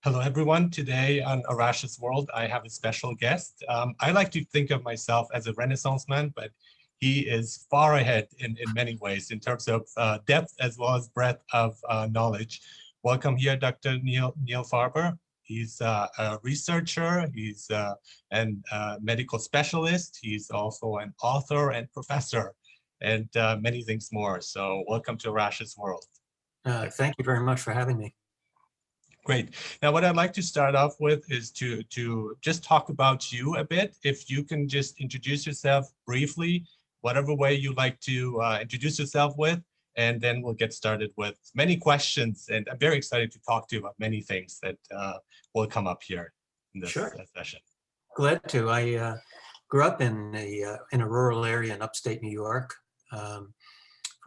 Hello, everyone. Today on Arash's World, I have a special guest. I like to think of myself as a Renaissance man, but he is far ahead in many ways in terms of depth as well as breadth of knowledge. Welcome here, Dr. Neil Farber. He's a researcher, he's a medical specialist, he's also an author and professor, and many things more. So welcome to Arash's World. Thank you very much for having me. Great. Now, what I'd like to start off with is to just talk about you a bit. If you can just introduce yourself briefly, whatever way you like to introduce yourself with, and then we'll get started with many questions. And I'm very excited to talk to you about many things that will come up here in this session. Glad to. I grew up in a rural area in upstate New York. From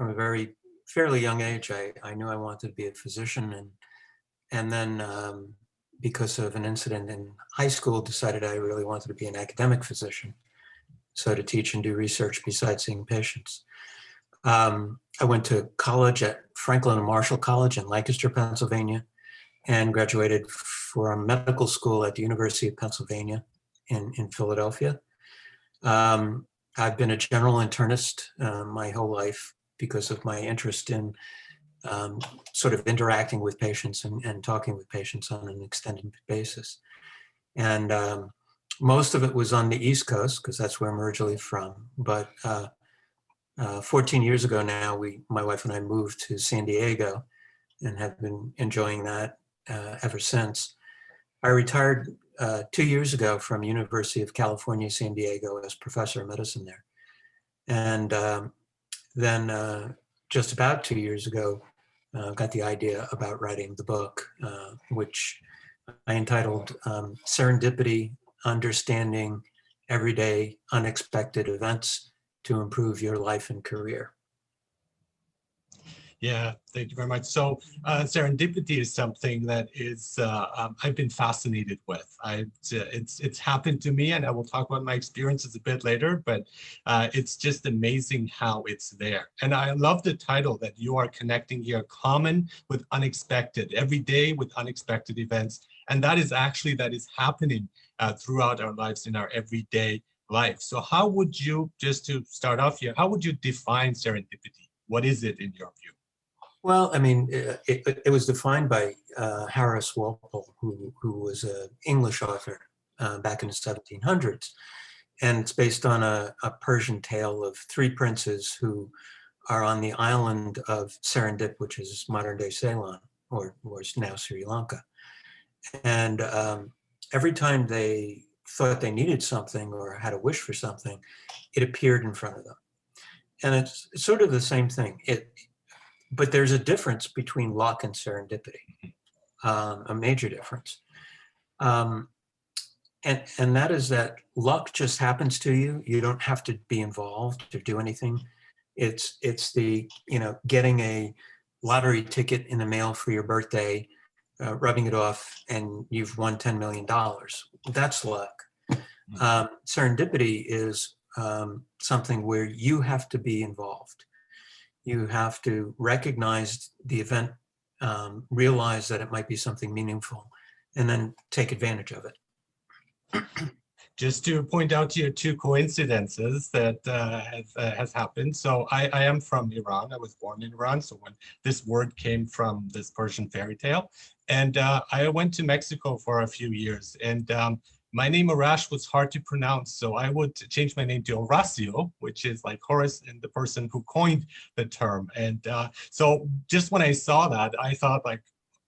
a fairly young age, I knew I wanted to be a physician, and then because of an incident in high school, decided I really wanted to be an academic physician, so to teach and do research besides seeing patients. I went to college at Franklin and Marshall College in Lancaster, Pennsylvania, and graduated from medical school at the University of Pennsylvania in Philadelphia. I've been a general internist my whole life because of my interest in sort of interacting with patients and talking with patients on an extended basis. And most of it was on the East Coast, because that's where I'm originally from. But 14 years ago now, my wife and I moved to San Diego and have been enjoying that ever since. I retired 2 years ago from University of California, San Diego as professor of medicine there. And then just about 2 years ago, got the idea about writing the book, which I entitled Serendipity, Understanding Everyday Unexpected Events to Improve Your Life and Career. Yeah, thank you very much. So serendipity is something that is I've been fascinated with. It's happened to me, and I will talk about my experiences a bit later, but it's just amazing how it's there. And I love the title that you are connecting here, common with unexpected, every day with unexpected events. And that is happening throughout our lives in our everyday life. So how would you, just to start off here, how would you define serendipity? What is it in your view? Well, I mean, it was defined by Horace Walpole, who was an English author back in the 1700s. And it's based on a Persian tale of three princes who are on the island of Serendip, which is modern-day Ceylon, or now Sri Lanka. And every time they thought they needed something or had a wish for something, it appeared in front of them. And it's sort of the same thing. But there's a difference between luck and serendipity, a major difference. And that is that luck just happens to you. You don't have to be involved or do anything. It's the, getting a lottery ticket in the mail for your birthday, rubbing it off, and you've won $10 million. That's luck. Serendipity is something where you have to be involved. You have to recognize the event, realize that it might be something meaningful, and then take advantage of it. Just to point out here two coincidences that has happened. So I am from Iran. I was born in Iran. So when this word came from this Persian fairy tale, and I went to Mexico for a few years, and my name Arash was hard to pronounce, so I would change my name to Horacio, which is like Horace and the person who coined the term. And so just when I saw that, I thought, like,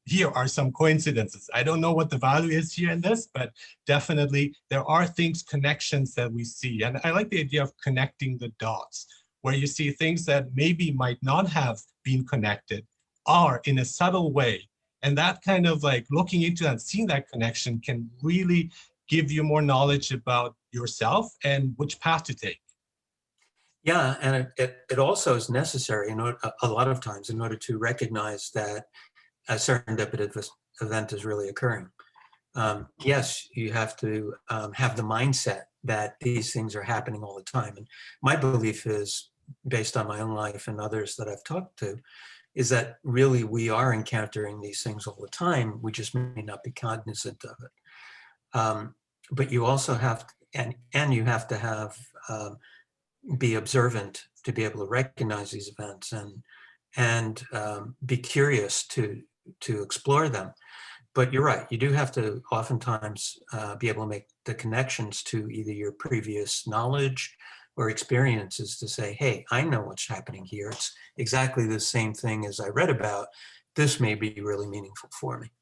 here are some coincidences. I don't know what the value is here in this, but definitely there are things, connections that we see. And I like the idea of connecting the dots, where you see things that maybe might not have been connected are in a subtle way. And that kind of like looking into that, seeing that connection can really give you more knowledge about yourself and which path to take. Yeah, and it also is necessary a lot of times in order to recognize that a serendipitous event is really occurring. Yes, you have to have the mindset that these things are happening all the time. And my belief is, based on my own life and others that I've talked to, is that really we are encountering these things all the time. We just may not be cognizant of it. But you also have, and you have to have, be observant to be able to recognize these events and be curious to explore them. But you're right, you do have to oftentimes be able to make the connections to either your previous knowledge or experiences to say, hey, I know what's happening here. It's exactly the same thing as I read about. This may be really meaningful for me.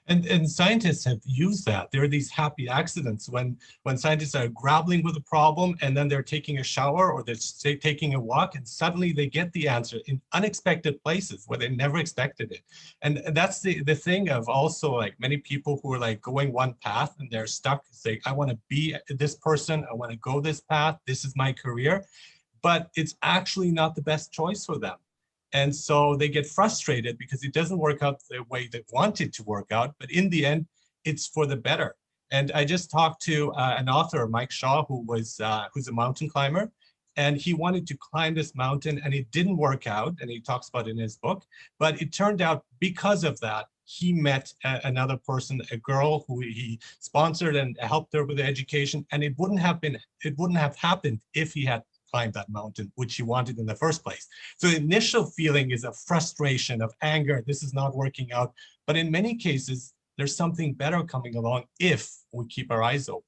And scientists have used that. There are these happy accidents when scientists are grappling with a problem and then they're taking a shower or they're taking a walk and suddenly they get the answer in unexpected places where they never expected it. And that's the thing of also like many people who are like going one path and they're stuck saying, I want to be this person, I want to go this path, this is my career, but it's actually not the best choice for them. And so they get frustrated because it doesn't work out the way they want it to work out. But in the end, it's for the better. And I just talked to an author, Mike Shaw, who's a mountain climber. And he wanted to climb this mountain and it didn't work out. And he talks about it in his book. But it turned out because of that, he met another person, a girl who he sponsored and helped her with the education. And it wouldn't have happened if he had climbed that mountain, which he wanted in the first place. So the initial feeling is of frustration, of anger, this is not working out. But in many cases, there's something better coming along if we keep our eyes open.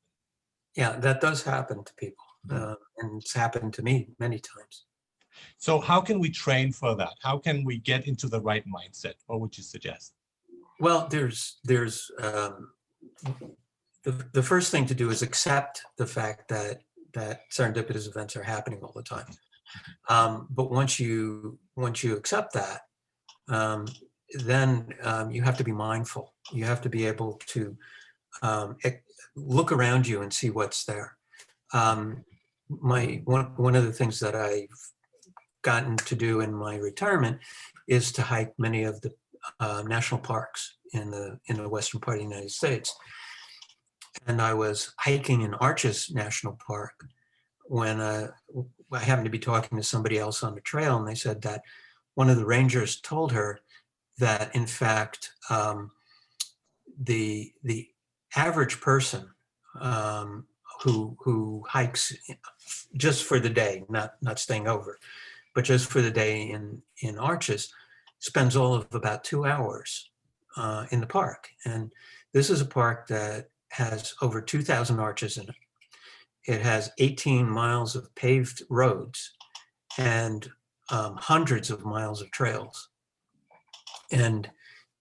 Yeah, that does happen to people. And it's happened to me many times. So how can we train for that? How can we get into the right mindset? What would you suggest? Well, there's the first thing to do is accept the fact that serendipitous events are happening all the time. But once you accept that, then you have to be mindful. You have to be able to look around you and see what's there. One of the things that I've gotten to do in my retirement is to hike many of the national parks in the western part of the United States. And I was hiking in Arches National Park when I happened to be talking to somebody else on the trail, and they said that one of the rangers told her that, in fact, the average person who hikes just for the day, not staying over, but just for the day in Arches, spends all of about 2 hours in the park. And this is a park that has over 2,000 arches in it. It has 18 miles of paved roads and hundreds of miles of trails. And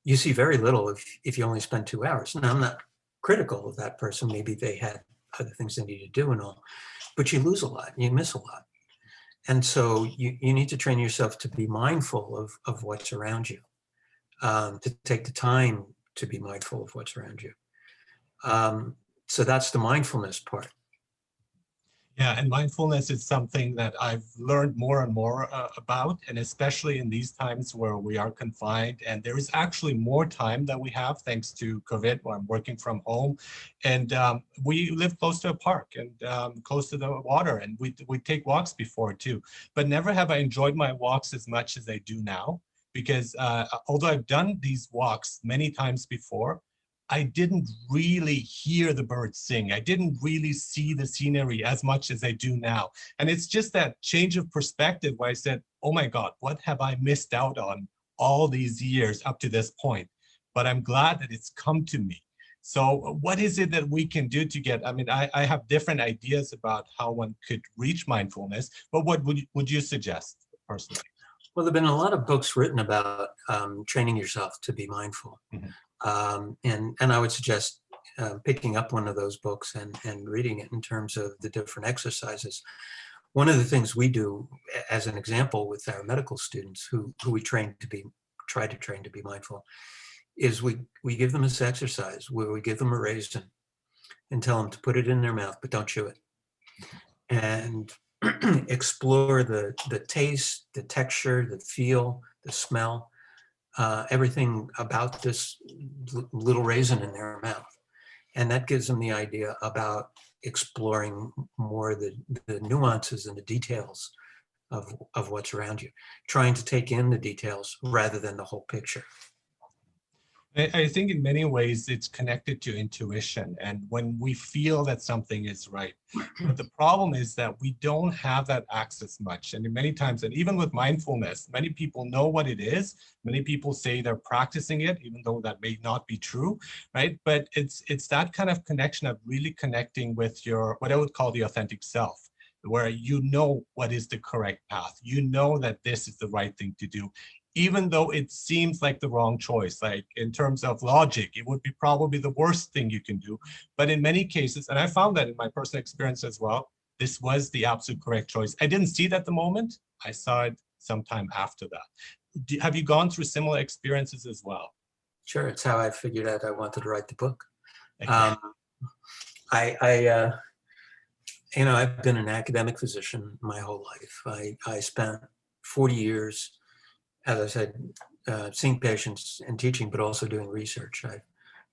you see very little if you only spend 2 hours. Now, I'm not critical of that person. Maybe they had other things they need to do and all, but you lose a lot, you miss a lot. And so you need to train yourself to be mindful of what's around you, to take the time to be mindful of what's around you. So that's the mindfulness part. Yeah, and mindfulness is something that I've learned more and more about, and especially in these times where we are confined, and there is actually more time that we have thanks to COVID, where I'm working from home, and we live close to a park and close to the water, and we take walks before too, but never have I enjoyed my walks as much as I do now, because although I've done these walks many times before, I didn't really hear the birds sing. I didn't really see the scenery as much as I do now. And it's just that change of perspective where I said, oh my God, what have I missed out on all these years up to this point? But I'm glad that it's come to me. So what is it that we can do to get, I mean, I have different ideas about how one could reach mindfulness, but what would you suggest personally? Well, there have been a lot of books written about training yourself to be mindful. Mm-hmm. And I would suggest picking up one of those books and reading it in terms of the different exercises. One of the things we do, as an example, with our medical students who we try to train to be mindful, is we give them this exercise where we give them a raisin and tell them to put it in their mouth, but don't chew it. And explore the taste, the texture, the feel, the smell, everything about this little raisin in their mouth. And that gives them the idea about exploring more the nuances and the details of what's around you, trying to take in the details rather than the whole picture. I think in many ways it's connected to intuition and when we feel that something is right. But the problem is that we don't have that access much. And many times, and even with mindfulness, many people know what it is. Many people say they're practicing it, even though that may not be true, right? But it's that kind of connection of really connecting with your, what I would call the authentic self, where you know what is the correct path. You know that this is the right thing to do, even though it seems like the wrong choice. Like in terms of logic, it would be probably the worst thing you can do. But in many cases, and I found that in my personal experience as well, this was the absolute correct choice. I didn't see it at the moment. I saw it sometime after that. Have you gone through similar experiences as well? Sure, it's how I figured out I wanted to write the book. Okay. I've been an academic physician my whole life. I spent 40 years, as I said, seeing patients and teaching, but also doing research. I've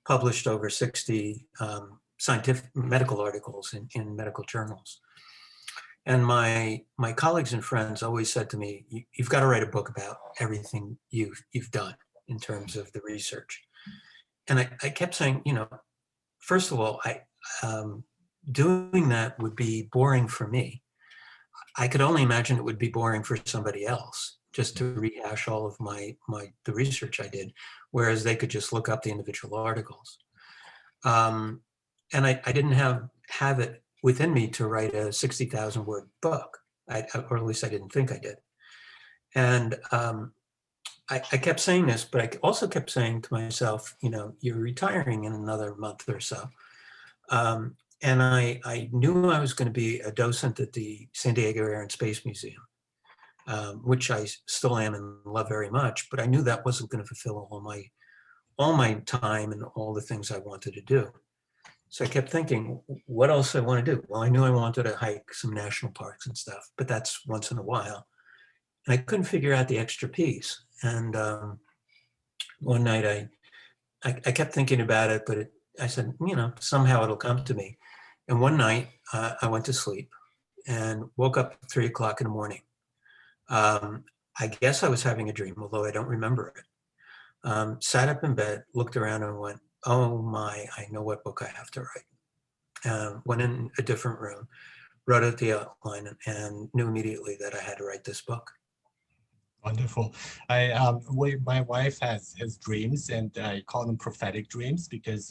published over 60 scientific medical articles in medical journals. And my colleagues and friends always said to me, you've got to write a book about everything you've done in terms of the research. And I kept saying, first of all, doing that would be boring for me. I could only imagine it would be boring for somebody else, just to rehash all of the research I did, whereas they could just look up the individual articles. And I didn't have it within me to write a 60,000 word book, or at least I didn't think I did. And I kept saying this, but I also kept saying to myself, you're retiring in another month or so. And I knew I was going to be a docent at the San Diego Air and Space Museum, which I still am and love very much, but I knew that wasn't going to fulfill all my time and all the things I wanted to do. So I kept thinking, what else I want to do? Well, I knew I wanted to hike some national parks and stuff, but that's once in a while. And I couldn't figure out the extra piece. And one night I kept thinking about it, but I said, somehow it'll come to me. And one night I went to sleep and woke up at 3 o'clock in the morning. I guess I was having a dream, although I don't remember it. Sat up in bed, looked around and went, oh my, I know what book I have to write. Went in a different room, wrote out the outline, and knew immediately that I had to write this book. Wonderful. My wife has dreams, and I call them prophetic dreams because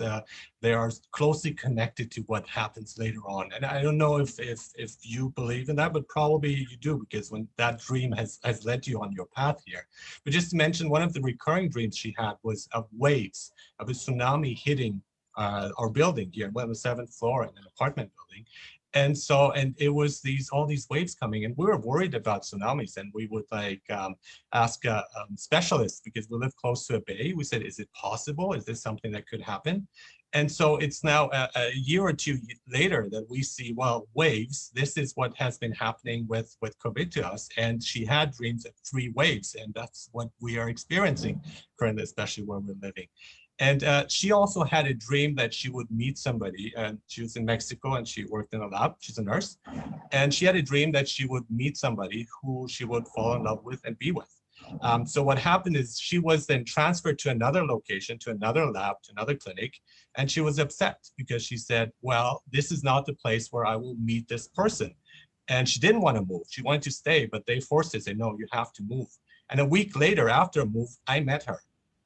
they are closely connected to what happens later on. And I don't know if you believe in that, but probably you do, because when that dream has led you on your path here. But just to mention, one of the recurring dreams she had was of waves, of a tsunami hitting our building here on the 7th floor in an apartment building. And it was all these waves coming, and we were worried about tsunamis, and we would ask specialists, because we live close to a bay. We said, is it possible? Is this something that could happen? And so it's now a year or two later that we see, well, waves, this is what has been happening with COVID to us. And she had dreams of 3 waves, and that's what we are experiencing currently, especially where we're living. And she also had a dream that she would meet somebody, and she was in Mexico and she worked in a lab. She's a nurse. And she had a dream that she would meet somebody who she would fall in love with and be with. So what happened is she was then transferred to another location, to another lab, to another clinic. And she was upset because she said, well, this is not the place where I will meet this person. And she didn't want to move. She wanted to stay, but they forced her to say, no, you have to move. And a week later, after a move, I met her,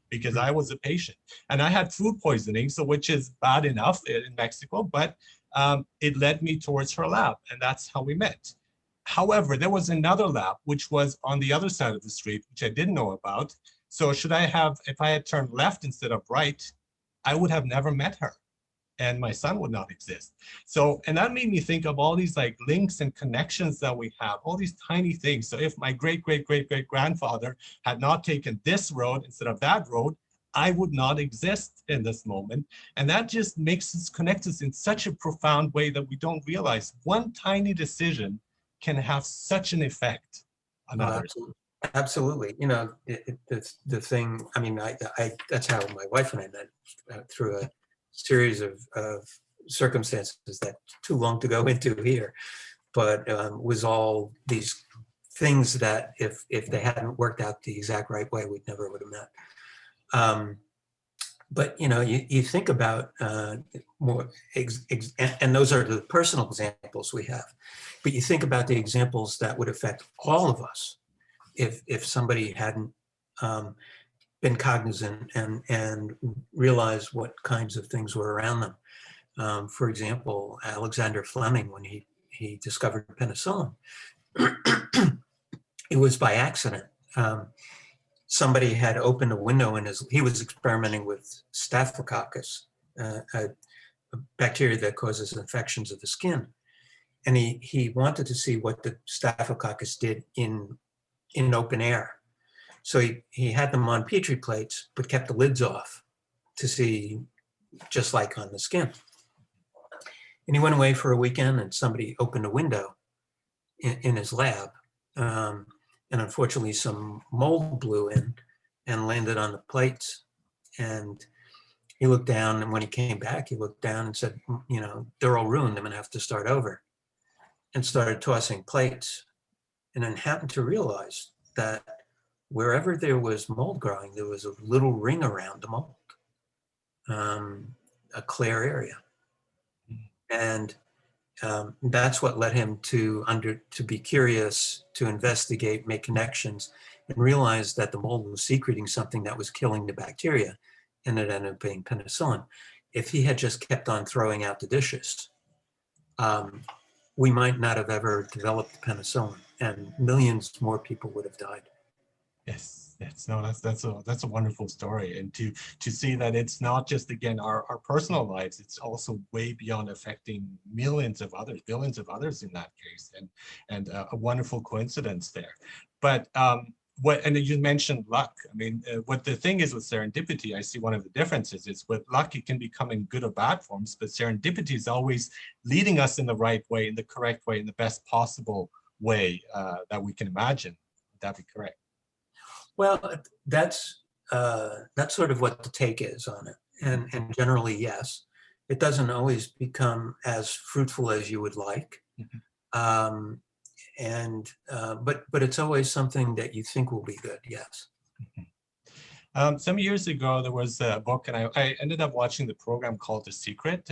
because I was a patient and I had food poisoning, so which is bad enough in Mexico, but it led me towards her lab, and that's how we met. However, there was another lab which was on the other side of the street, which I didn't know about. So if I had turned left instead of right, I would have never met her, and my son would not exist. So, and that made me think of all these like links and connections that we have, all these tiny things. So if my great-great-great-great-grandfather had not taken this road instead of that road, I would not exist in this moment. And that just makes us connect us in such a profound way that we don't realize one tiny decision can have such an effect on others. Absolutely. The thing, I mean, that's how my wife and I met, through a series of circumstances that too long to go into here, but was all these things that if they hadn't worked out the exact right way, we never would have met. But you think about more, and those are the personal examples we have. But you think about the examples that would affect all of us if somebody hadn't been cognizant and realized what kinds of things were around them. For example, Alexander Fleming, when he discovered penicillin, it was by accident. Somebody had opened a window in he was experimenting with Staphylococcus, a bacteria that causes infections of the skin. And he wanted to see what the Staphylococcus did in open air. So he had them on Petri plates, but kept the lids off to see, just like on the skin. And he went away for a weekend, and somebody opened a window in his lab. And unfortunately, some mold blew in and landed on the plates. And he looked down, and when he came back, he looked down and said, they're all ruined. I'm going to have to start over. And started tossing plates. And then happened to realize that wherever there was mold growing, there was a little ring around the mold, a clear area. And that's what led him to be curious, to investigate, make connections, and realize that the mold was secreting something that was killing the bacteria, and it ended up being penicillin. If he had just kept on throwing out the dishes, we might not have ever developed penicillin, and millions more people would have died. Yes. No, that's a wonderful story, and to see that it's not just, again, our personal lives, it's also way beyond affecting millions of others, billions of others in that case, and a wonderful coincidence there. But and you mentioned luck. I mean, what the thing is with serendipity, I see one of the differences is with luck, it can become in good or bad forms, but serendipity is always leading us in the right way, in the correct way, in the best possible way that we can imagine. Would that be correct? Well, that's sort of what the take is on it. And generally, yes, it doesn't always become as fruitful as you would like. Mm-hmm. But it's always something that you think will be good, yes. Mm-hmm. Some years ago, there was a book, and I ended up watching the program called The Secret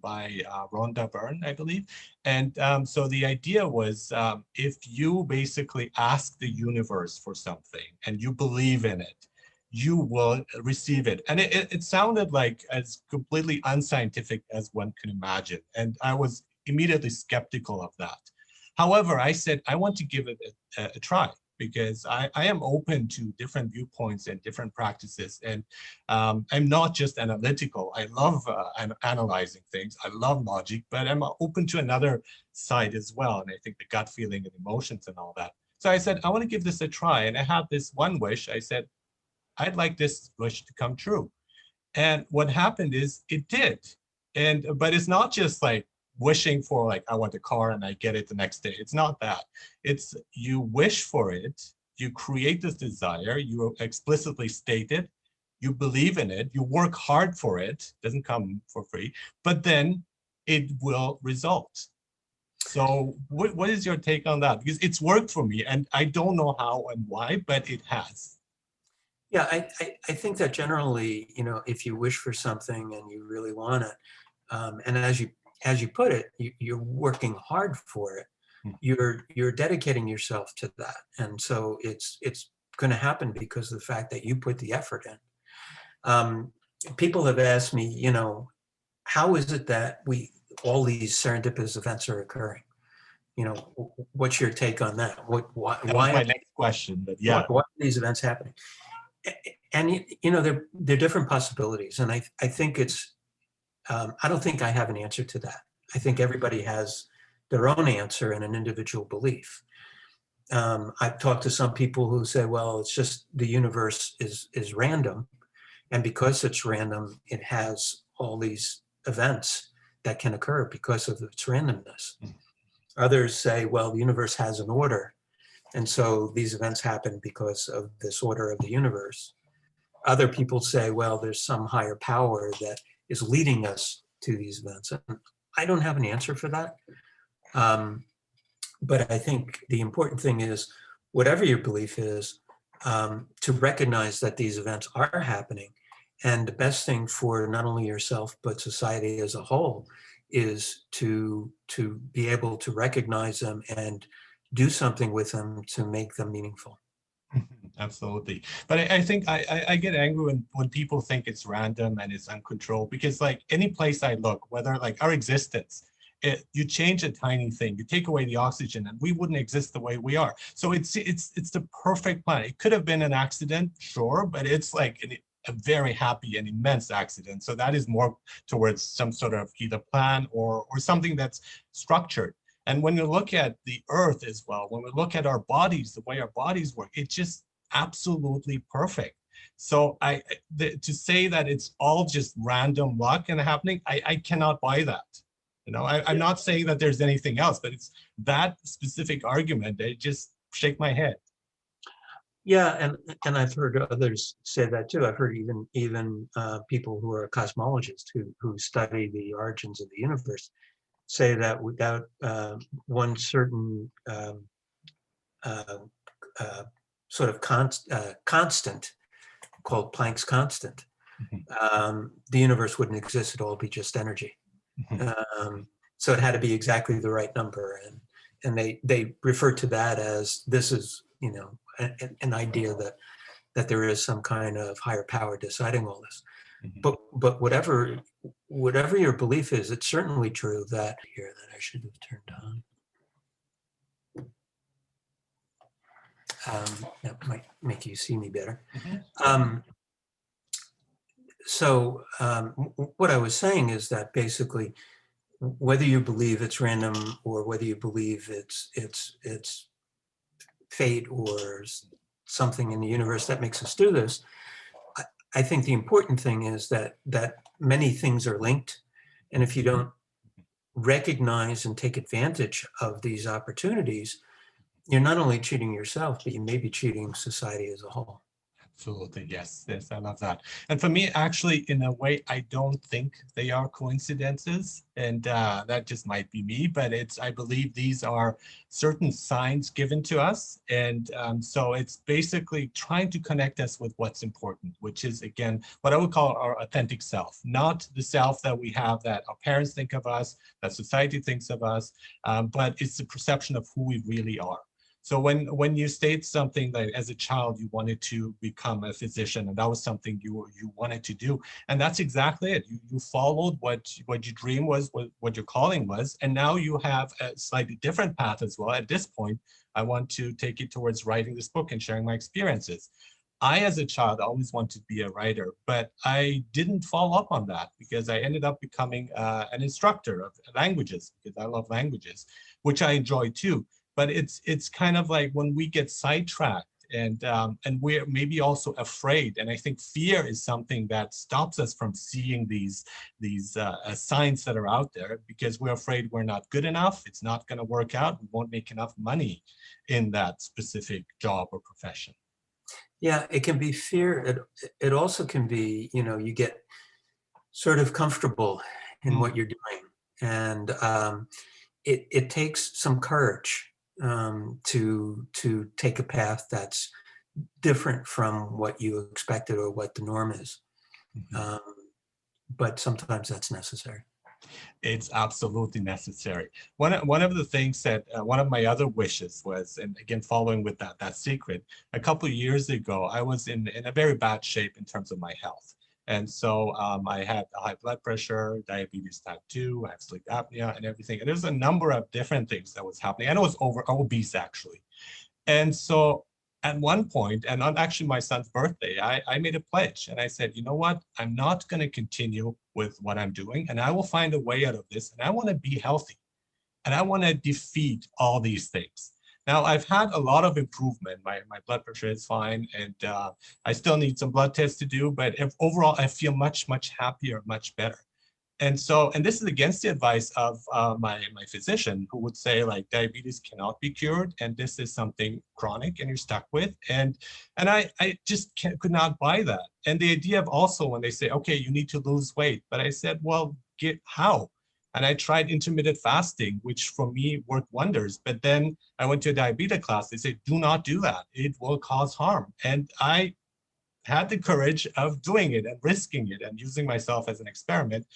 by Rhonda Byrne, I believe. And so the idea was, if you basically ask the universe for something and you believe in it, you will receive it. And it sounded like as completely unscientific as one can imagine. And I was immediately skeptical of that. However, I said, I want to give it a try, because I am open to different viewpoints and different practices. And I'm not just analytical. I love analyzing things. I love logic, but I'm open to another side as well. And I think the gut feeling and emotions and all that. So I said, I want to give this a try. And I had this one wish. I said, I'd like this wish to come true. And what happened is it did. But it's not just like wishing for, like, I want a car and I get it the next day. It's not that. It's you wish for it, you create this desire, you explicitly state it, you believe in it, you work hard for it, doesn't come for free, but then it will result. So what is your take on that? Because it's worked for me, and I don't know how and why, but it has. Yeah, I think that generally, if you wish for something and you really want it, and as you put it, you're working hard for it. You're dedicating yourself to that, and so it's going to happen because of the fact that you put the effort in. People have asked me, how is it that all these serendipitous events are occurring? What's your take on that? Why my next question, but yeah, why are these events happening? And they're different possibilities, and I think it's. I don't think I have an answer to that. I think everybody has their own answer and an individual belief. I've talked to some people who say, well, it's just the universe is random. And because it's random, it has all these events that can occur because of its randomness. Others say, well, the universe has an order. And so these events happen because of this order of the universe. Other people say, well, there's some higher power that is leading us to these events. And I don't have an answer for that. But I think the important thing is, whatever your belief is, to recognize that these events are happening. And the best thing for not only yourself, but society as a whole is to be able to recognize them and do something with them to make them meaningful. Absolutely. But I think I get angry when people think it's random and it's uncontrolled, because like any place I look, whether like our existence, you change a tiny thing, you take away the oxygen and we wouldn't exist the way we are. So it's the perfect plan. It could have been an accident, sure, but it's like a very happy and immense accident. So that is more towards some sort of either plan or something that's structured. And when you look at the earth as well, when we look at our bodies, the way our bodies work, it's just absolutely perfect. So to say that it's all just random luck and happening, I cannot buy that. You know, I'm not saying that there's anything else, but it's that specific argument. I just shake my head. Yeah, and I've heard others say that too. I've heard even people who are cosmologists who study the origins of the universe say that without one certain uh, sort of constant called Planck's constant, the universe wouldn't exist. It'd all be just energy. So it had to be exactly the right number, and they refer to that as, this is, you know, an idea that there is some kind of higher power deciding all this. But whatever your belief is, it's certainly true that here that I should have turned on. That might make you see me better. So what I was saying is that basically, whether you believe it's random or whether you believe it's fate or something in the universe that makes us do this, I think the important thing is that many things are linked, and if you don't recognize and take advantage of these opportunities, you're not only cheating yourself, but you may be cheating society as a whole. Absolutely, yes, I love that. And for me, actually, in a way, I don't think they are coincidences, and that just might be me, but I believe these are certain signs given to us, and so it's basically trying to connect us with what's important, which is, again, what I would call our authentic self, not the self that we have that our parents think of us, that society thinks of us, but it's the perception of who we really are. So when you state something like as a child you wanted to become a physician, and that was something you wanted to do, and that's exactly it. You followed what your dream was, what your calling was, and now you have a slightly different path as well. At this point, I want to take it towards writing this book and sharing my experiences. I, as a child, always wanted to be a writer, but I didn't follow up on that because I ended up becoming an instructor of languages, because I love languages, which I enjoy too. But it's kind of like when we get sidetracked and we're maybe also afraid. And I think fear is something that stops us from seeing these signs that are out there, because we're afraid we're not good enough. It's not going to work out. We won't make enough money in that specific job or profession. Yeah, it can be fear. It also can be, you know, you get sort of comfortable in what you're doing, and it takes some courage to take a path that's different from what you expected or what the norm is. But sometimes that's necessary. It's absolutely necessary. One of the things that one of my other wishes was, and again, following with that secret, a couple of years ago, I was in a very bad shape in terms of my health. And so I had high blood pressure, diabetes type 2, I have sleep apnea and everything. And there's a number of different things that was happening. And I was obese actually. And so at one point, and on actually my son's birthday, I made a pledge and I said, you know what, I'm not going to continue with what I'm doing, and I will find a way out of this, and I want to be healthy, and I want to defeat all these things. Now, I've had a lot of improvement. My blood pressure is fine, and I still need some blood tests to do, but overall, I feel much, much happier, much better. And so, and this is against the advice of my physician, who would say like diabetes cannot be cured, and this is something chronic and you're stuck with. And I just could not buy that. And the idea of also when they say, okay, you need to lose weight, but I said, well, how? And I tried intermittent fasting, which for me worked wonders. But then I went to a diabetes class. They said, do not do that. It will cause harm. And I had the courage of doing it and risking it and using myself as an experiment.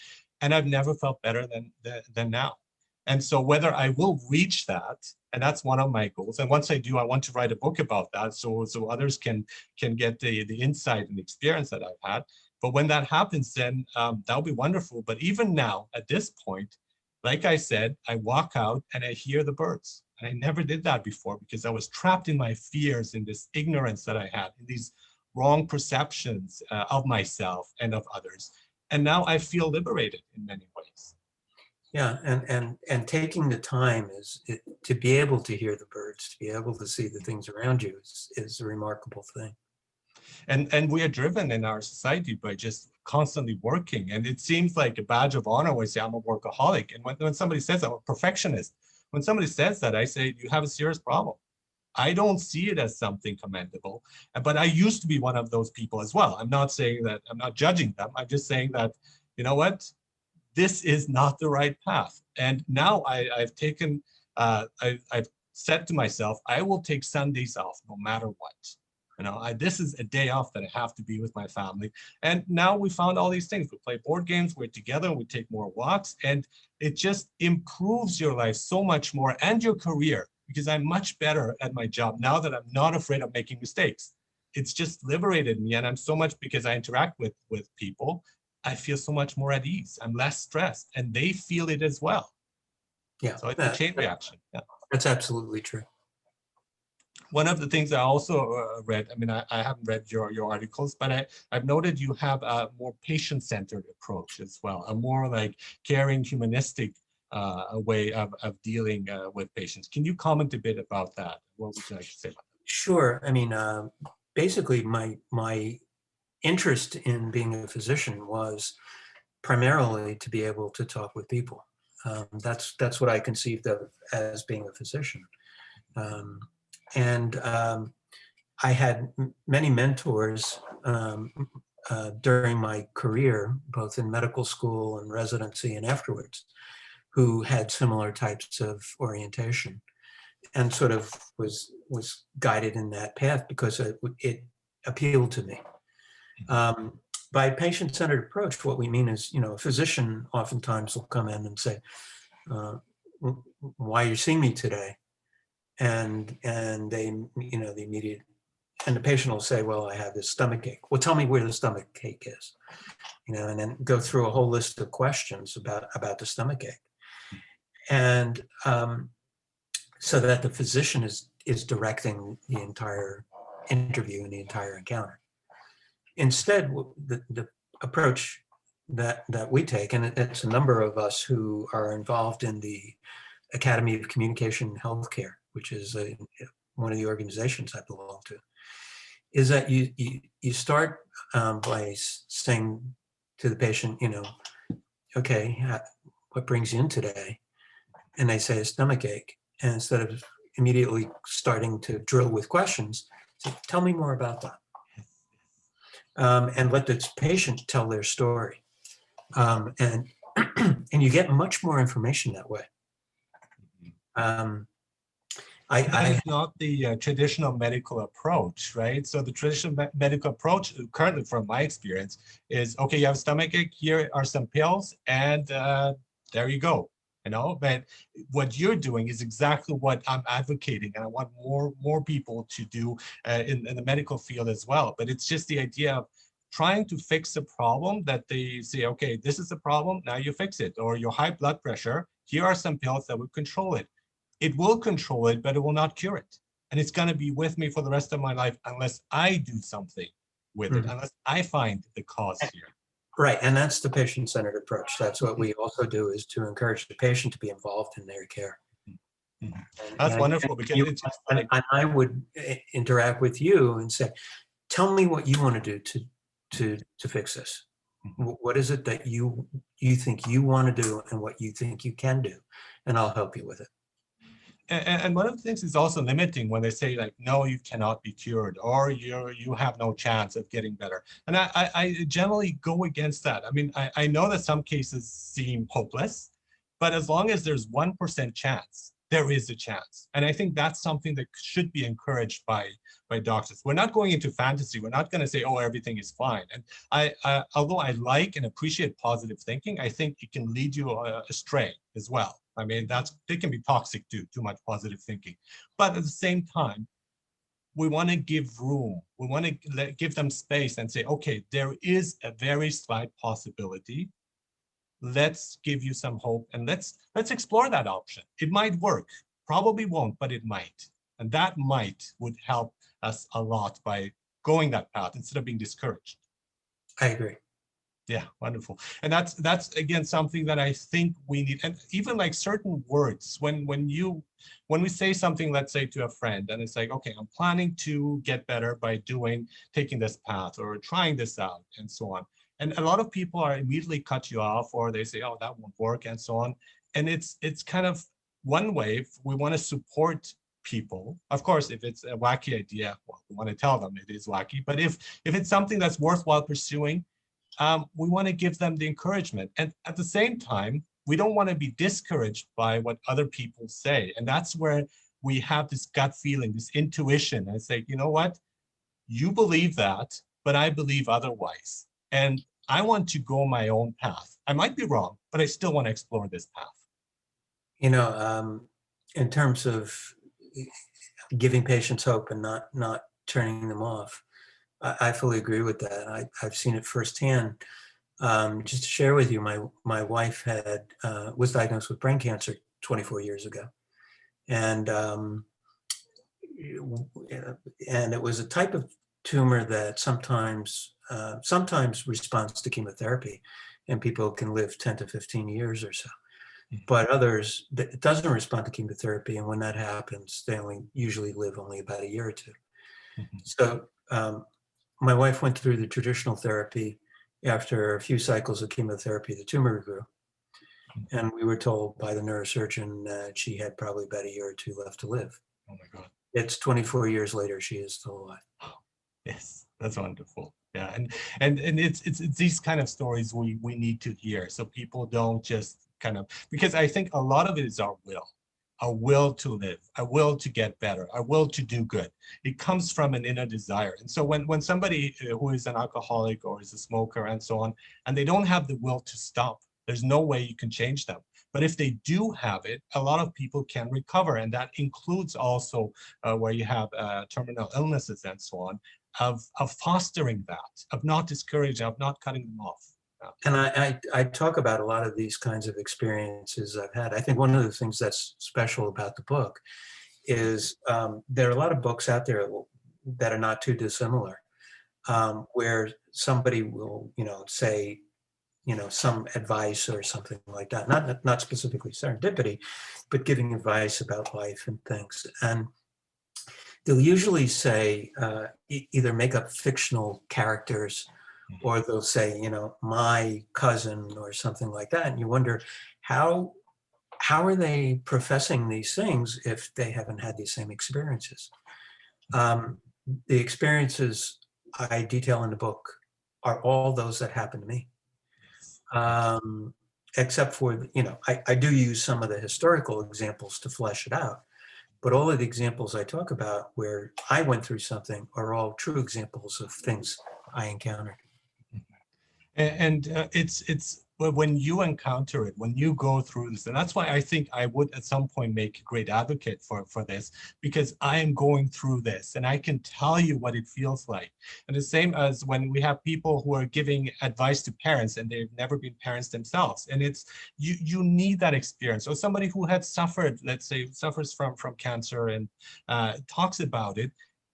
And I've never felt better than now. And so whether I will reach that, and that's one of my goals. And once I do, I want to write a book about that so others can get the insight and the experience that I've had. But when that happens, then that'll be wonderful. But even now, at this point, like I said, I walk out and I hear the birds. And I never did that before because I was trapped in my fears, in this ignorance that I had, in these wrong perceptions of myself and of others. And now I feel liberated in many ways. Yeah, and taking the time to be able to hear the birds, to be able to see the things around you is a remarkable thing. And we are driven in our society by just constantly working. And it seems like a badge of honor when I say I'm a workaholic. And when somebody says I'm a perfectionist, when somebody says that, I say, you have a serious problem. I don't see it as something commendable, but I used to be one of those people as well. I'm not saying that, I'm not judging them. I'm just saying that, you know what? This is not the right path. And now I've taken, I've said to myself, I will take Sundays off no matter what. You know, this is a day off that I have to be with my family. And now we found all these things. We play board games, we're together, and we take more walks. And it just improves your life so much more and your career, because I'm much better at my job now that I'm not afraid of making mistakes. It's just liberated me. And I'm so much, because I interact with people, I feel so much more at ease. I'm less stressed, and they feel it as well. Yeah. So it's a chain reaction. Yeah. That's absolutely true. One of the things I also read, I mean, I haven't read your articles, but I've noted you have a more patient-centered approach as well, a more like caring, humanistic way of dealing with patients. Can you comment a bit about that? What would you like to say about that? Sure. I mean, basically, my interest in being a physician was primarily to be able to talk with people. That's what I conceived of as being a physician. And I had many mentors during my career, both in medical school and residency and afterwards, who had similar types of orientation, and sort of was guided in that path because it appealed to me. By patient-centered approach, what we mean is, you know, a physician oftentimes will come in and say, why are you seeing me today? And they, you know, the immediate, and the patient will say, well, I have this stomach ache. Well, tell me where the stomach ache is, you know, and then go through a whole list of questions about the stomach ache. And so that the physician is directing the entire interview and the entire encounter. Instead, the approach that we take, and it's a number of us who are involved in the Academy of Communication and Healthcare, which is one of the organizations I belong to, is that you start by saying to the patient, you know, okay, what brings you in today? And they say a stomach ache. And instead of immediately starting to drill with questions, say, tell me more about that. And let the patient tell their story. And you get much more information that way. That is not the traditional medical approach, right? So the traditional medical approach, currently from my experience, is, okay, you have a stomach ache, here are some pills, and there you go. You know, but what you're doing is exactly what I'm advocating, and I want more people to do in the medical field as well. But it's just the idea of trying to fix a problem that they say, okay, this is the problem, now you fix it. Or your high blood pressure, here are some pills that will control it. It will control it, but it will not cure it. And it's going to be with me for the rest of my life unless I do something with it, unless I find the cause here. Right, and that's the patient-centered approach. That's what we also do, is to encourage the patient to be involved in their care. That's wonderful, because it's just like, and I would interact with you and say, tell me what you want to do to fix this. What is it that you think you want to do and what you think you can do, and I'll help you with it. And one of the things is also limiting when they say, like, no, you cannot be cured, or you have no chance of getting better. And I generally go against that. I mean, I know that some cases seem hopeless, But as long as there's 1% chance, there is a chance. And I think that's something that should be encouraged by doctors. We're not going into fantasy. We're not going to say, oh, everything is fine. And although I like and appreciate positive thinking, I think it can lead you astray as well. I mean, it can be toxic too much positive thinking. But at the same time, we want to give room. We want to give them space and say, okay, there is a very slight possibility. Let's give you some hope and let's explore that option. It might work, probably won't, but it might. And that might would help us a lot by going that path instead of being discouraged. I agree. Yeah, wonderful. And that's again something that I think we need. And even like certain words, when we say something, let's say to a friend, and it's like, okay, I'm planning to get better by taking this path or trying this out and so on. And a lot of people are immediately cut you off, or they say, oh, that won't work and so on. And it's kind of one way. If we want to support people, of course, if it's a wacky idea, well, we want to tell them it is wacky. But if it's something that's worthwhile pursuing, we want to give them the encouragement. And at the same time, we don't want to be discouraged by what other people say. And that's where we have this gut feeling, this intuition. And say, you know what? You believe that, but I believe otherwise. And I want to go my own path. I might be wrong, but I still want to explore this path. You know, in terms of giving patients hope and not turning them off, I fully agree with that. I've seen it firsthand. Just to share with you, my wife was diagnosed with brain cancer 24 years ago, and it was a type of tumor that sometimes responds to chemotherapy, and people can live 10 to 15 years or so. But others, it doesn't respond to chemotherapy, and when that happens, they usually live only about a year or two. So my wife went through the traditional therapy. After a few cycles of chemotherapy, the tumor grew. And we were told by the neurosurgeon that she had probably about a year or two left to live. Oh my God. It's 24 years later, she is still alive. Yes, that's wonderful. Yeah, and it's these kind of stories we need to hear, so people don't just kind of, because I think a lot of it is our will to live, a will to get better, a will to do good. It comes from an inner desire. And so when somebody who is an alcoholic or is a smoker and so on, and they don't have the will to stop, there's no way you can change them. But if they do have it, a lot of people can recover. And that includes also where you have terminal illnesses and so on, of fostering that, of not discouraging, of not cutting them off. And I talk about a lot of these kinds of experiences I've had. I think one of the things that's special about the book is there are a lot of books out there that are not too dissimilar, where somebody will, say, some advice or something like that. Not specifically serendipity, but giving advice about life and things. And they'll usually say either make up fictional characters, or they'll say, my cousin or something like that. And you wonder, how are they professing these things if they haven't had these same experiences? The experiences I detail in the book are all those that happened to me. Except for, I do use some of the historical examples to flesh it out. But all of the examples I talk about where I went through something are all true examples of things I encountered. And it's when you encounter it, when you go through this, and that's why I think I would at some point make a great advocate for this, because I am going through this and I can tell you what it feels like. And the same as when we have people who are giving advice to parents and they've never been parents themselves. And it's, you need that experience. Or somebody who had suffered, let's say, suffers from cancer and talks about it,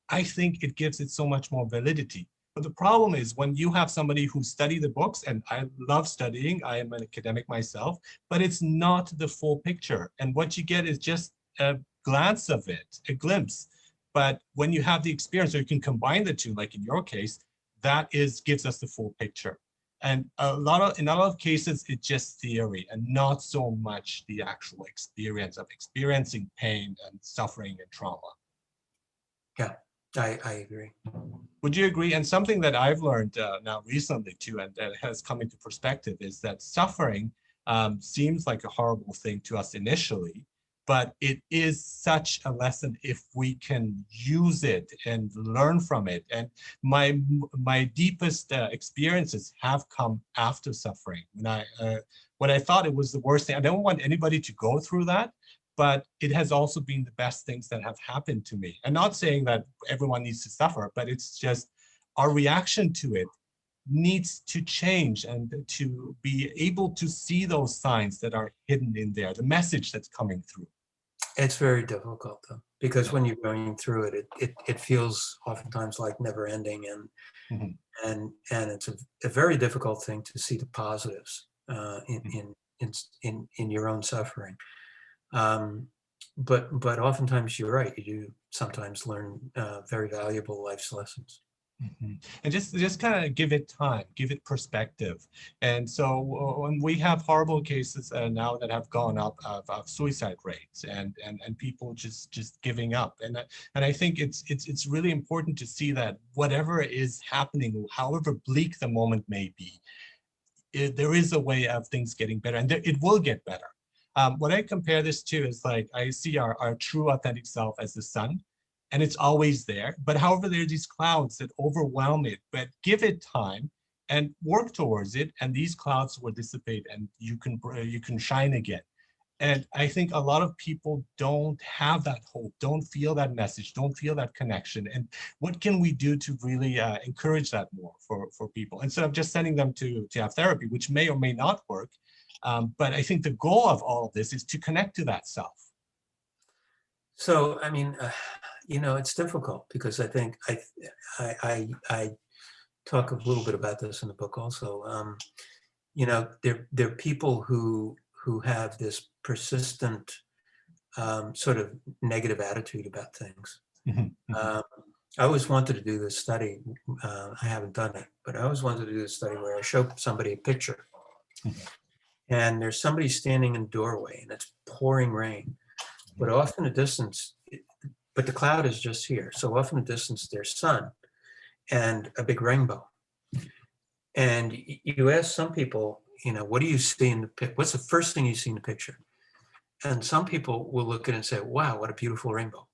I think it gives it so much more validity. But the problem is when you have somebody who studied the books, and I love studying, I am an academic myself, but it's not the full picture. And what you get is just a glance of it, a glimpse. But when you have the experience, or you can combine the two, like in your case, that gives us the full picture. And in a lot of cases, it's just theory and not so much the actual experience of experiencing pain and suffering and trauma. Yeah, I agree. Would you agree? And something that I've learned now recently too, and that has come into perspective, is that suffering seems like a horrible thing to us initially, but it is such a lesson if we can use it and learn from it. And my deepest experiences have come after suffering. When I thought it was the worst thing, I don't want anybody to go through that, but it has also been the best things that have happened to me. And not saying that everyone needs to suffer, but it's just our reaction to it needs to change, and to be able to see those signs that are hidden in there, the message that's coming through. It's very difficult though, because Yeah. when you're going through it, it feels oftentimes like never ending, Mhm. and it's a very difficult thing to see the positives Mhm. in your own suffering. But oftentimes you're right. You do sometimes learn very valuable life's lessons. Mhm. And just kind of give it time, give it perspective. And so when we have horrible cases now that have gone up of suicide rates, and people just giving up, and I think it's really important to see that whatever is happening, however bleak the moment may be, there is a way of things getting better, and it will get better. What I compare this to is like I see our true authentic self as the sun, and it's always there. But however, there are these clouds that overwhelm it. But give it time and work towards it, and these clouds will dissipate, and you can shine again. And I think a lot of people don't have that hope, don't feel that message, don't feel that connection. And what can we do to really encourage that more for people, instead of just sending them to have therapy, which may or may not work. But I think the goal of all of this is to connect to that self. So I mean, it's difficult because I think I talk a little bit about this in the book also. There are people who have this persistent sort of negative attitude about things. Mhm, mhm, Um, I always wanted to do this study. I haven't done it, but I always wanted to do this study where I show somebody a picture, mhm, and there's somebody standing in a doorway, and it's pouring rain, but off in the distance, but the cloud is just here. So off in the distance, there's sun and a big rainbow. And you ask some people, what do you see in the picture? What's the first thing you see in the picture? And some people will look at it and say, wow, what a beautiful rainbow.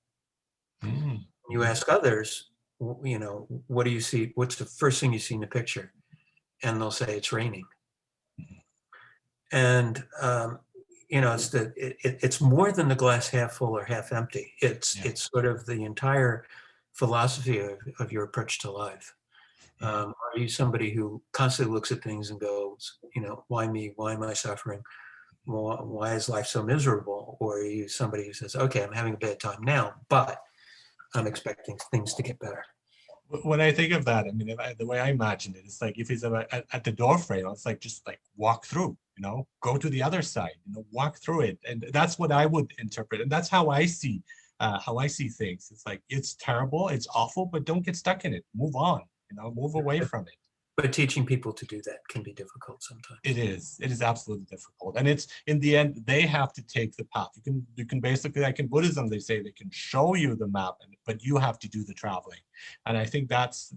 mhm, You mhm, ask others, what do you see? What's the first thing you see in the picture? And they'll say it's raining. And it's more than the glass half full or half empty. yeah, It's sort of the entire philosophy of your approach to life. yeah. Are you somebody who constantly looks at things and goes, why me? Why am I suffering? Why is life so miserable? Or are you somebody who says, okay, I'm having a bad time now, but I'm expecting things to get better? When I think of that, I mean, the way I imagine it, it's like if he's at the door frame, it's like just like walk through, go to the other side, walk through it, and that's what I would interpret, and that's how I see things. It's like it's terrible, it's awful, but don't get stuck in it. Move on, move away from it. But teaching people to do that can be difficult It sometimes. is. It is absolutely difficult, and it's in the end they have to take the path. You can basically, like in Buddhism, they say they can show you the map, but you have to do the traveling. And I think that's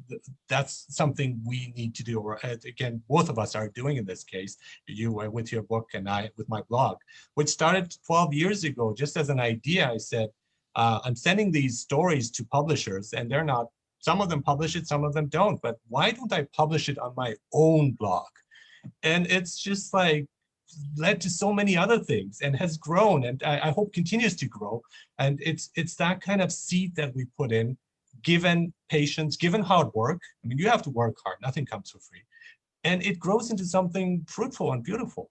something we need to do. Or again, both of us are doing in this case. You with your book, and I with my blog, which started 12 years ago, just as an idea. I said, I'm sending these stories to publishers, and they're not. Some of them publish it, some of them don't. But why don't I publish it on my own blog? And it's just like led to so many other things, and has grown, and I hope continues to grow. And it's that kind of seed that we put in, given patience, given hard work. I mean, you have to work hard, nothing comes for free, and it grows into something fruitful and beautiful.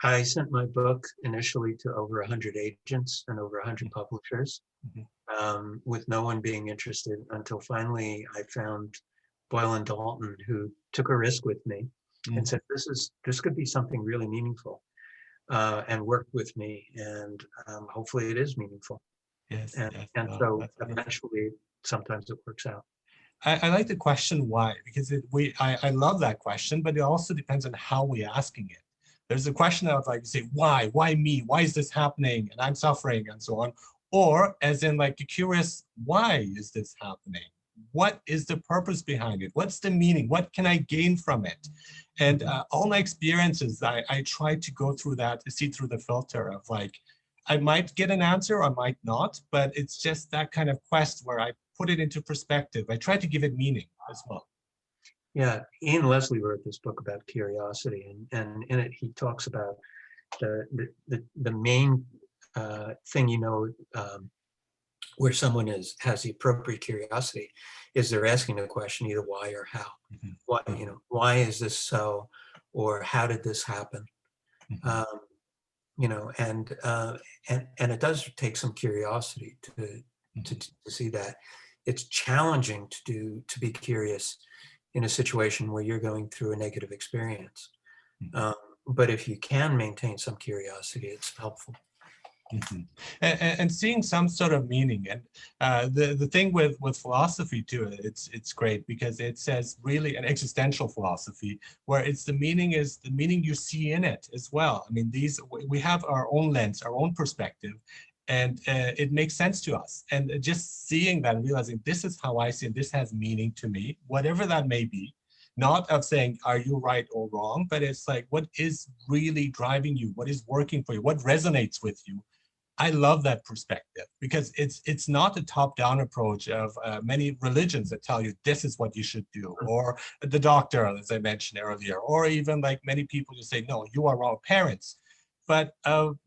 I sent my book initially to over 100 agents and over 100 Mhm, publishers, mhm, with no one being interested until finally I found Boyle and Dalton, who took a risk with me and mhm. said, this could be something really meaningful, and worked with me. And hopefully it is meaningful. Yes, And, yes, and no, so that's beautiful. eventually, sometimes it works out. I like the question why, because I love that question, but it also depends on how we're asking it. There's a question of like, say, why me? Why is this happening? And I'm suffering and so on. Or as in like curious, why is this happening? what is the purpose behind it? What's the meaning? What can I gain from it? And all my experiences, I try to go through that, to see through the filter of like, I might get an answer, I might not, but it's just that kind of quest where I put it into perspective. I try to give it meaning as well. Yeah, Ian Leslie wrote this book about curiosity, and in it he talks about the main thing, where someone has the appropriate curiosity is they're asking the question either why or how. Why, why is this so, or how did this happen? And it does take some curiosity to see that. It's challenging to be curious in a situation where you're going through a negative experience. But if you can maintain some curiosity, it's helpful. And seeing some sort of meaning. And the thing with philosophy too, it's great because it says really an existential philosophy where it's the meaning is the meaning you see in it as well. I mean, we have our own lens, our own perspective, and it makes sense to us. And just seeing that and realizing this is how I see it, this has meaning to me, whatever that may be. Not of saying, are you right or wrong, but it's like, what is really driving you? What is working for you? What resonates with you? I love that perspective because it's not a top-down approach of many religions that tell you this is what you should do, or the doctor, as I mentioned earlier, or even like many people just say, no, you are wrong, parents. But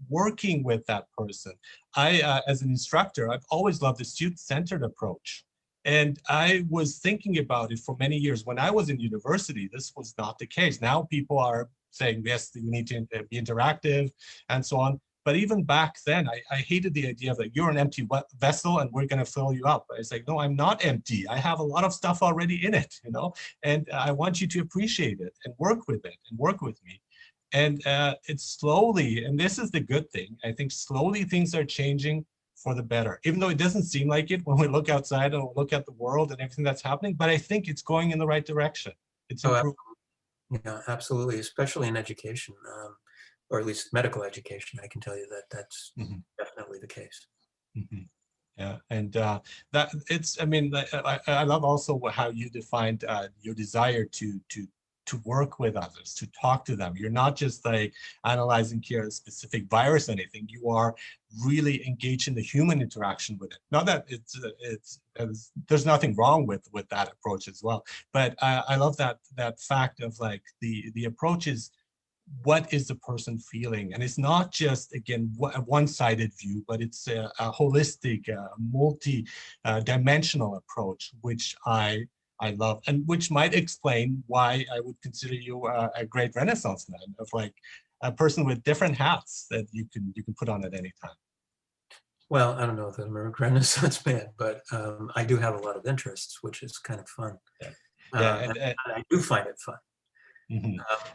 working with that person, as an instructor, I've always loved the student-centered approach. And I was thinking about it for many years. When I was in university, this was not the case. Now people are saying, yes, you need to be interactive and so on. But even back then, I hated the idea of like, you're an empty vessel and we're going to fill you up. It's like, no, I'm not empty. I have a lot of stuff already in it, and I want you to appreciate it and work with it and work with me. And it's slowly, and this is the good thing, I think slowly things are changing for the better, even though it doesn't seem like it when we look outside and look at the world and everything that's happening, but I think it's going in the right direction. It's improving. Yeah, absolutely, especially in education, or at least medical education. I can tell you that that's definitely the case. Yeah, and that it's, I mean, I love also how you defined your desire to work with others, to talk to them. You're not just like analyzing here a specific virus or anything. You are really engaged in the human interaction with it. Not that there's nothing wrong with that approach as well. But I love that fact of like the approach is, what is the person feeling? And it's not just, again, a one-sided view, but it's a holistic, multi-dimensional approach, which I love, and which might explain why I would consider you a great Renaissance man, of like a person with different hats that you can put on at any time. Well, I don't know if I'm a Renaissance man, but I do have a lot of interests, which is kind of fun. And I do find it fun.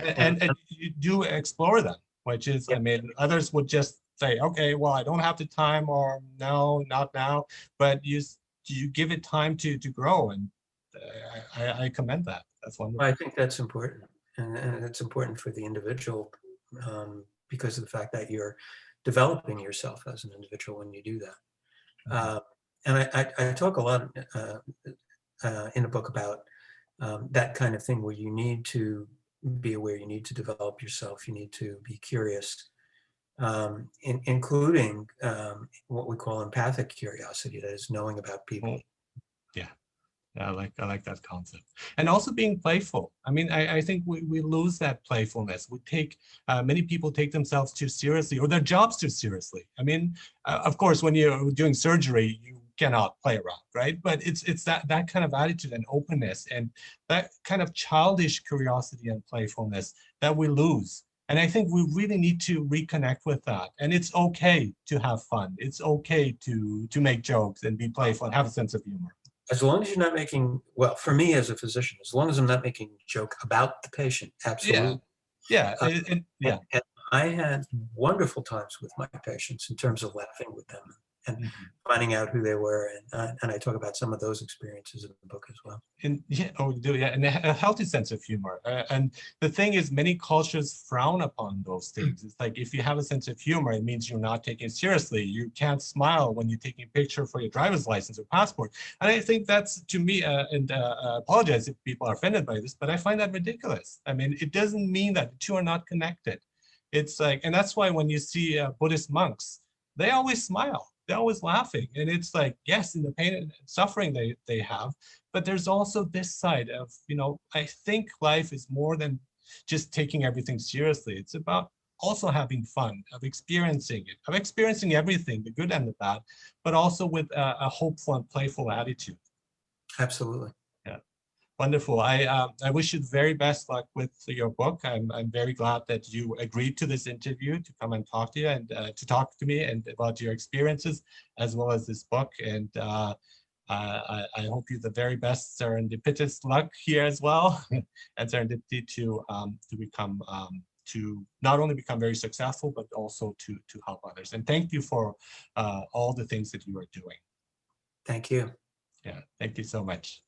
And you do explore them, which is, I mean, others would just say, okay, well, I don't have the time, or no, not now, but you give it time to grow, and I commend that. That's wonderful. I think that's important, and it's important for the individual because of the fact that you're developing yourself as an individual when you do that. And I talk a lot in the book about that kind of thing, where you need to be aware, you need to develop yourself, you need to be curious, including what we call empathic curiosity, that is knowing about people. Yeah. I like that concept. And also being playful. I mean, I think we lose that playfulness. We take, many people take themselves too seriously, or their jobs too seriously. I mean, of course, when you're doing surgery, you cannot play around, right? But it's that kind of attitude and openness and that kind of childish curiosity and playfulness that we lose. And I think we really need to reconnect with that. And it's okay to have fun. It's okay to make jokes and be playful and have a sense of humor. As long as you're not making, well, for me as a physician, as long as I'm not making a joke about the patient, absolutely. Yeah. And I had wonderful times with my patients in terms of laughing with them, and Mhm. finding out who they were. And I talk about some of those experiences in the book as well. And yeah, oh, you do, yeah, and a healthy sense of humor. And the thing is, many cultures frown upon those things. It's like if you have a sense of humor, it means you're not taking it seriously. You can't smile when you're taking a picture for your driver's license or passport. And I think that's, to me, and apologize if people are offended by this, but I find that ridiculous. I mean, it doesn't mean that the two are not connected. It's like, and that's why when you see Buddhist monks, they always smile. They're always laughing. And it's like, yes, in the pain and suffering they have, but there's also this side of, I think life is more than just taking everything seriously. It's about also having fun, of experiencing it, of experiencing everything, the good and the bad, but also with a hopeful and playful attitude. Absolutely. Yeah. Wonderful. I wish you the very best luck with your book. I'm very glad that you agreed to this interview to come and talk to you and to talk to me and about your experiences as well as this book. And I hope you the very best serendipitous luck here as well, and serendipity to become to not only become very successful but also to help others. And thank you for all the things that you are doing. Thank you. Yeah, thank you so much.